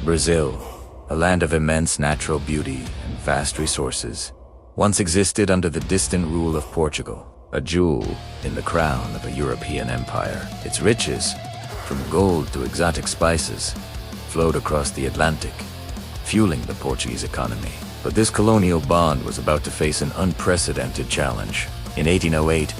Brazil, a land of immense natural beauty and vast resources, once existed under the distant rule of Portugal, a jewel in the crown of a European empire. Its riches, from gold to exotic spices, flowed across the Atlantic, fueling the Portuguese economy. But this colonial bond was about to face an unprecedented challenge. In 1808,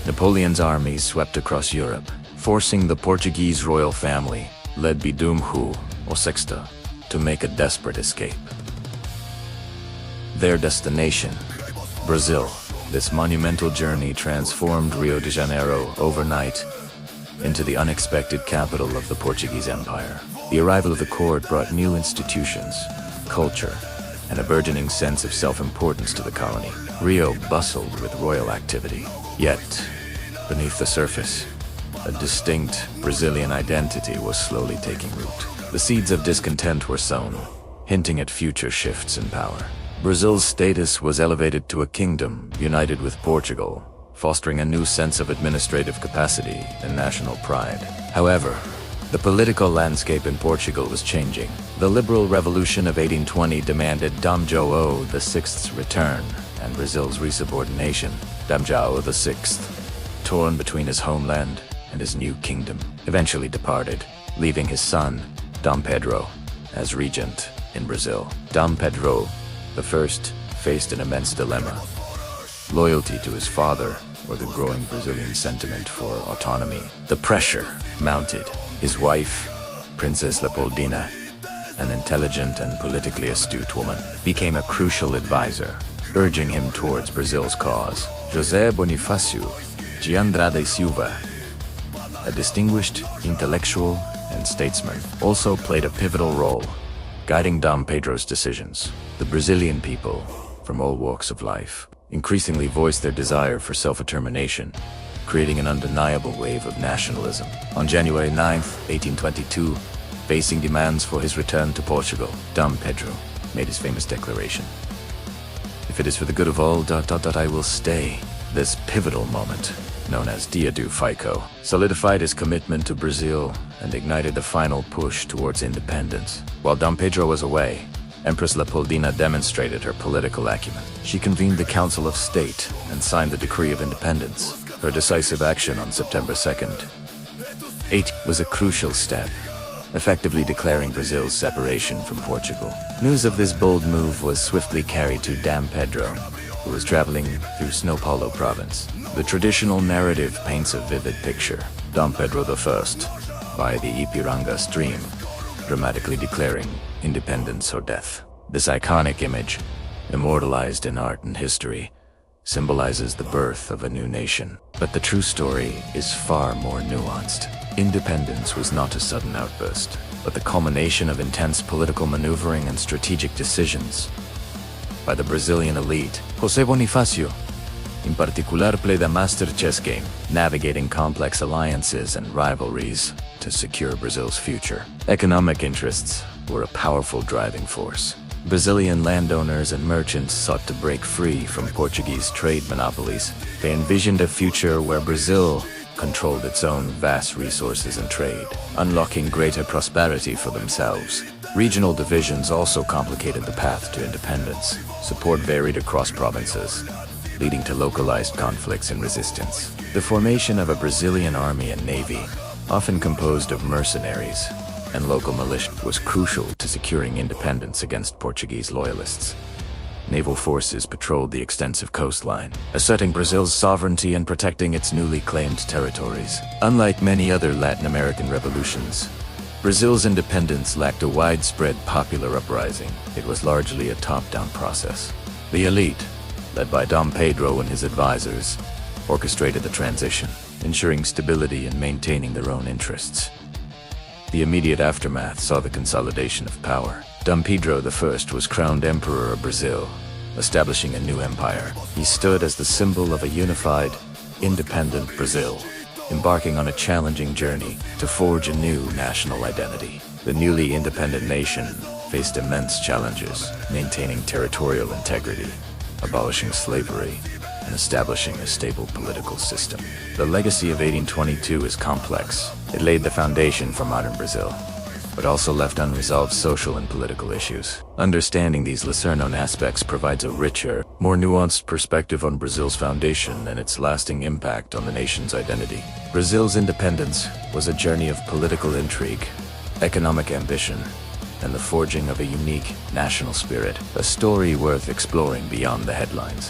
Napoleon's armies swept across Europe, forcing the Portuguese royal family, led by Dom Juan VI, to make a desperate escape. Their destination, Brazil. This monumental journey transformed Rio de Janeiro overnight into the unexpected capital of the Portuguese Empire. The arrival of the court brought new institutions, culture, and a burgeoning sense of self-importance to the colony. Rio bustled with royal activity. Yet, beneath the surface, a distinct Brazilian identity was slowly taking root. The seeds of discontent were sown, hinting at future shifts in power. Brazil's status was elevated to a kingdom united with Portugal, fostering a new sense of administrative capacity and national pride. However, the political landscape in Portugal was changing. The liberal revolution of 1820 demanded Dom João VI's return, and Brazil's resubordination. Dom João VI, torn between his homeland and his new kingdom, eventually departed, leaving his son, Dom Pedro, as regent in Brazil. Dom Pedro I faced an immense dilemma: loyalty to his father or the growing Brazilian sentiment for autonomy. The pressure mounted. His wife, Princess Leopoldina, an intelligent and politically astute woman, became a crucial advisor, urging him towards Brazil's cause. José Bonifácio de Andrade Silva, a distinguished intellectual and statesman, also played a pivotal role, guiding Dom Pedro's decisions. The Brazilian people, from all walks of life, increasingly voiced their desire for self-determination, creating an undeniable wave of nationalism. On January 9, 1822, facing demands for his return to Portugal, Dom Pedro made his famous declaration: "If it is for the good of all, I will stay." This pivotal moment, known as Dia do Fico, solidified his commitment to Brazil and ignited the final push towards independence. While Dom Pedro was away, Empress Leopoldina demonstrated her political acumen. She convened the Council of State and signed the Decree of Independence. Her decisive action on September 2nd, was a crucial step, effectively declaring Brazil's separation from Portugal. News of this bold move was swiftly carried to Dom Pedro, who was traveling through São Paulo province. The traditional narrative paints a vivid picture: Dom Pedro I, by the Ipiranga stream, dramatically declaring independence or death. This iconic image, immortalized in art and history, symbolizes the birth of a new nation. But the true story is far more nuanced. Independence was not a sudden outburst, but the culmination of intense political maneuvering and strategic decisions by the Brazilian elite. José Bonifácio, in particular, played a master chess game, navigating complex alliances and rivalries to secure Brazil's future. Economic interests were a powerful driving force. Brazilian landowners and merchants sought to break free from Portuguese trade monopolies. They envisioned a future where Brazil controlled its own vast resources and trade, unlocking greater prosperity for themselves. Regional divisions also complicated the path to independence. Support varied across provinces, leading to localized conflicts and resistance. The formation of a Brazilian army and navy, often composed of mercenaries and local militia, was crucial to securing independence against Portuguese loyalists. Naval forces patrolled the extensive coastline, asserting Brazil's sovereignty and protecting its newly claimed territories. Unlike many other Latin American revolutions, Brazil's independence lacked a widespread popular uprising. It was largely a top-down process. The elite, led by Dom Pedro and his advisors, orchestrated the transition, ensuring stability and maintaining their own interests. The immediate aftermath saw the consolidation of power. Dom Pedro I was crowned Emperor of Brazil, establishing a new empire. He stood as the symbol of a unified, independent Brazil, embarking on a challenging journey to forge a new national identity. The newly independent nation faced immense challenges, maintaining territorial integrity, abolishing slavery, and establishing a stable political system. The legacy of 1822 is complex. It laid the foundation for modern Brazil, but also left unresolved social and political issues. Understanding these lesser-known aspects provides a richer, more nuanced perspective on Brazil's foundation and its lasting impact on the nation's identity. Brazil's independence was a journey of political intrigue, economic ambition, and the forging of a unique national spirit, a story worth exploring beyond the headlines.